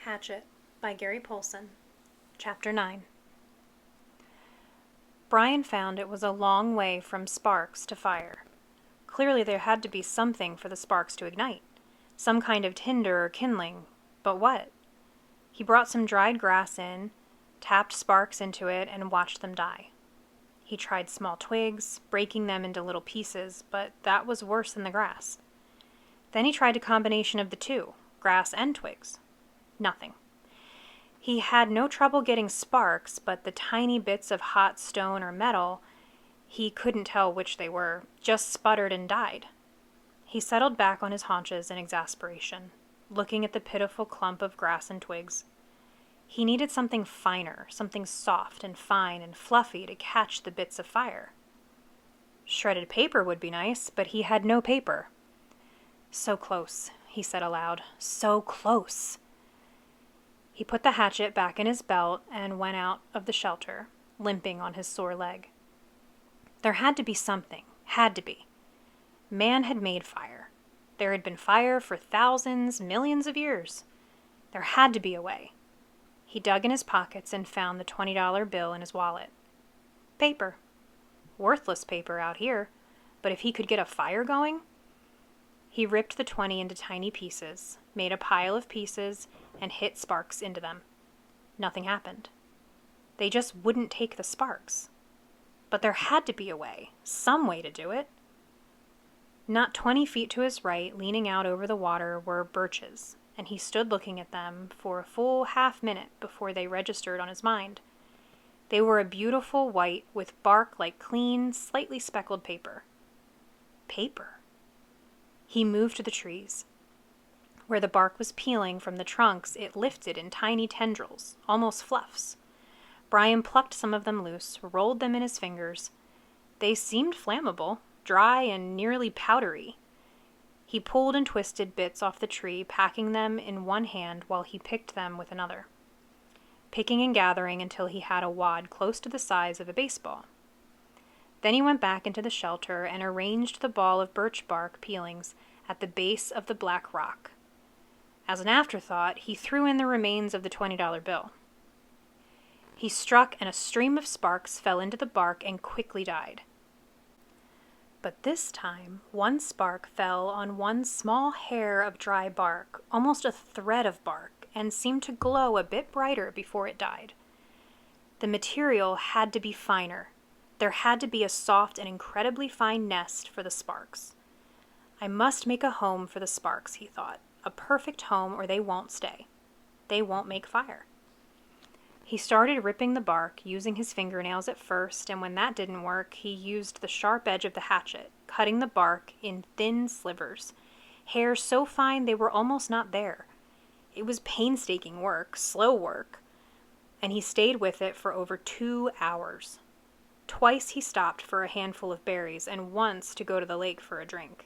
Hatchet by Gary Polson. Chapter 9. Brian found it was a long way from sparks to fire. Clearly there had to be something for the sparks to ignite, some kind of tinder or kindling, but what? He brought some dried grass in, tapped sparks into it, and watched them die. He tried small twigs, breaking them into little pieces, but that was worse than the grass. Then he tried a combination of the two, grass and twigs. Nothing. He had no trouble getting sparks, but the tiny bits of hot stone or metal, he couldn't tell which they were, just sputtered and died. He settled back on his haunches in exasperation, looking at the pitiful clump of grass and twigs. He needed something finer, something soft and fine and fluffy to catch the bits of fire. Shredded paper would be nice, but he had no paper. So close, he said aloud. So close. He put the hatchet back in his belt and went out of the shelter, limping on his sore leg. There had to be something. Had to be. Man had made fire. There had been fire for thousands, millions of years. There had to be a way. He dug in his pockets and found the $20 bill in his wallet. Paper. Worthless paper out here, but if he could get a fire going... He ripped the 20 into tiny pieces, made a pile of pieces, and hit sparks into them. Nothing happened. They just wouldn't take the sparks. But there had to be a way, some way to do it. Not 20 feet to his right, leaning out over the water, were birches, and he stood looking at them for a full half-minute before they registered on his mind. They were a beautiful white with bark like clean, slightly speckled paper. Paper. He moved to the trees. Where the bark was peeling from the trunks, it lifted in tiny tendrils, almost fluffs. Brian plucked some of them loose, rolled them in his fingers. They seemed flammable, dry and nearly powdery. He pulled and twisted bits off the tree, packing them in one hand while he picked them with another, picking and gathering until he had a wad close to the size of a baseball. Then he went back into the shelter and arranged the ball of birch bark peelings at the base of the black rock. As an afterthought, he threw in the remains of the $20 bill. He struck, and a stream of sparks fell into the bark and quickly died. But this time, one spark fell on one small hair of dry bark, almost a thread of bark, and seemed to glow a bit brighter before it died. The material had to be finer. There had to be a soft and incredibly fine nest for the sparks. I must make a home for the sparks, he thought. A perfect home, or they won't stay. They won't make fire. He started ripping the bark, using his fingernails at first, and when that didn't work, he used the sharp edge of the hatchet, cutting the bark in thin slivers, hair so fine they were almost not there. It was painstaking work, slow work, and he stayed with it for over 2 hours. Twice he stopped for a handful of berries, and once to go to the lake for a drink.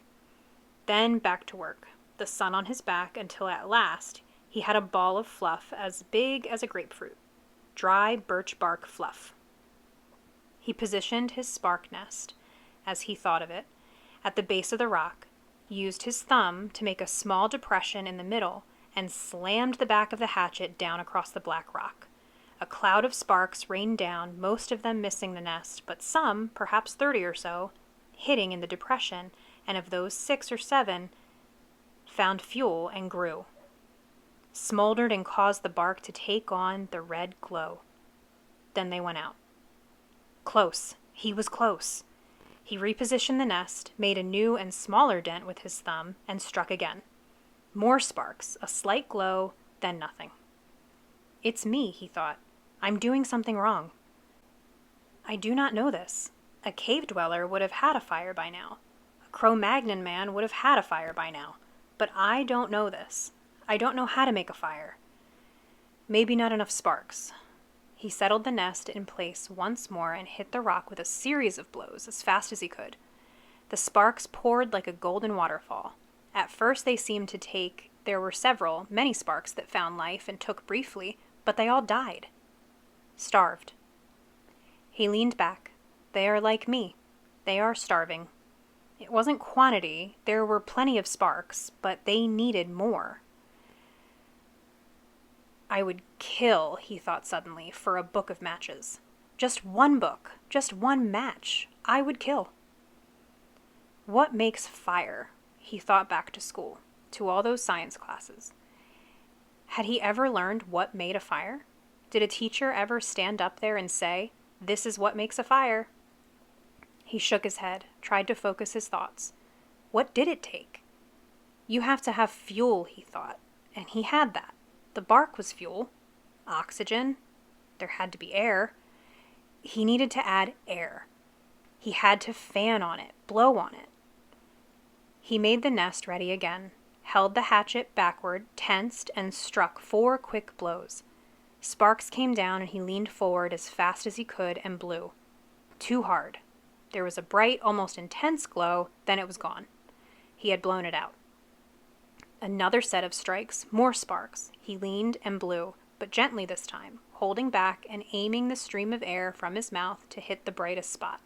Then back to work, the sun on his back, until at last he had a ball of fluff as big as a grapefruit. Dry birch bark fluff. He positioned his spark nest, as he thought of it, at the base of the rock, used his thumb to make a small depression in the middle, and slammed the back of the hatchet down across the black rock. A cloud of sparks rained down, most of them missing the nest, but some, perhaps 30 or so, hitting in the depression, and of those 6 or 7, found fuel and grew. Smoldered and caused the bark to take on the red glow. Then they went out. Close. He was close. He repositioned the nest, made a new and smaller dent with his thumb, and struck again. More sparks, a slight glow, then nothing. It's me, he thought. I'm doing something wrong. I do not know this. A cave dweller would have had a fire by now. A Cro-Magnon man would have had a fire by now. But I don't know this. I don't know how to make a fire. Maybe not enough sparks. He settled the nest in place once more and hit the rock with a series of blows as fast as he could. The sparks poured like a golden waterfall. At first they seemed to take. There were many sparks that found life and took briefly, but they all died. Starved. He leaned back. They are like me. They are starving. It wasn't quantity. There were plenty of sparks, but they needed more. I would kill, he thought suddenly, for a book of matches. Just one book, just one match, I would kill. What makes fire? He thought back to school, to all those science classes. Had he ever learned what made a fire? Did a teacher ever stand up there and say, "This is what makes a fire"? He shook his head, tried to focus his thoughts. What did it take? You have to have fuel, he thought, and he had that. The bark was fuel. Oxygen. There had to be air. He needed to add air. He had to fan on it, blow on it. He made the nest ready again, held the hatchet backward, tensed, and struck 4 quick blows. Sparks came down and he leaned forward as fast as he could and blew. Too hard. There was a bright, almost intense glow, then it was gone. He had blown it out. Another set of strikes, more sparks. He leaned and blew, but gently this time, holding back and aiming the stream of air from his mouth to hit the brightest spot.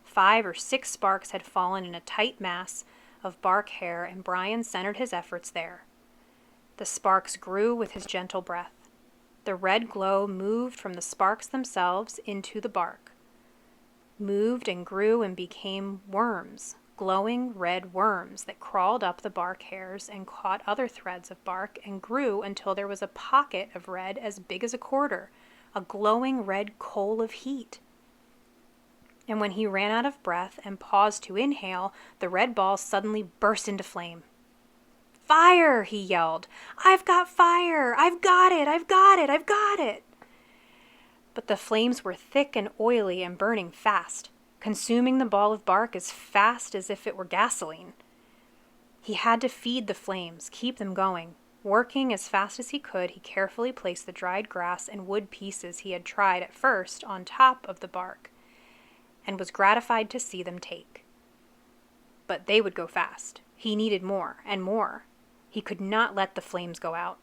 5 or 6 sparks had fallen in a tight mass of bark hair, and Brian centered his efforts there. The sparks grew with his gentle breath. The red glow moved from the sparks themselves into the bark, moved and grew and became worms, glowing red worms that crawled up the bark hairs and caught other threads of bark and grew until there was a pocket of red as big as a quarter, a glowing red coal of heat. And when he ran out of breath and paused to inhale, the red ball suddenly burst into flame. "Fire!" he yelled. "I've got fire! I've got it! I've got it! I've got it!" But the flames were thick and oily and burning fast, consuming the ball of bark as fast as if it were gasoline. He had to feed the flames, keep them going. Working as fast as he could, he carefully placed the dried grass and wood pieces he had tried at first on top of the bark, and was gratified to see them take. But they would go fast. He needed more and more. He could not let the flames go out.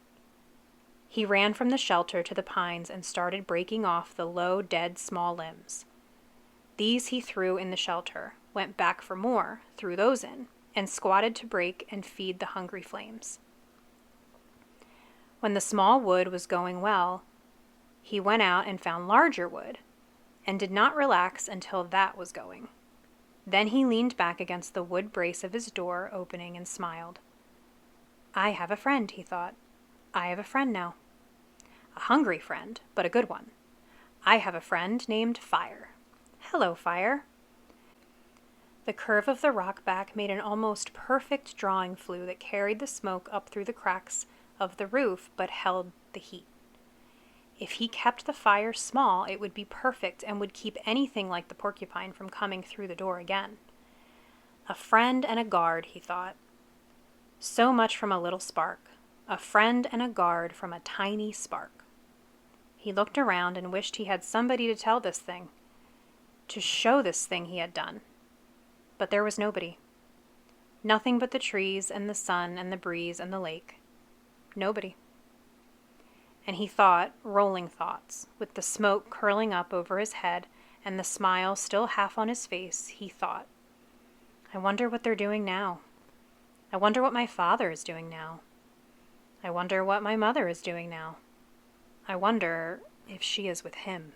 He ran from the shelter to the pines and started breaking off the low, dead, small limbs. These he threw in the shelter, went back for more, threw those in, and squatted to break and feed the hungry flames. When the small wood was going well, he went out and found larger wood, and did not relax until that was going. Then he leaned back against the wood brace of his door opening and smiled. "I have a friend," he thought. "I have a friend now. A hungry friend, but a good one. I have a friend named Fire. Hello, Fire." The curve of the rock back made an almost perfect drawing flue that carried the smoke up through the cracks of the roof but held the heat. If he kept the fire small, it would be perfect and would keep anything like the porcupine from coming through the door again. A friend and a guard, he thought. So much from a little spark. A friend and a guard from a tiny spark. He looked around and wished he had somebody to tell this thing, to show this thing he had done. But there was nobody. Nothing but the trees and the sun and the breeze and the lake. Nobody. And he thought, rolling thoughts, with the smoke curling up over his head and the smile still half on his face, he thought, "I wonder what they're doing now. I wonder what my father is doing now. I wonder what my mother is doing now. I wonder if she is with him."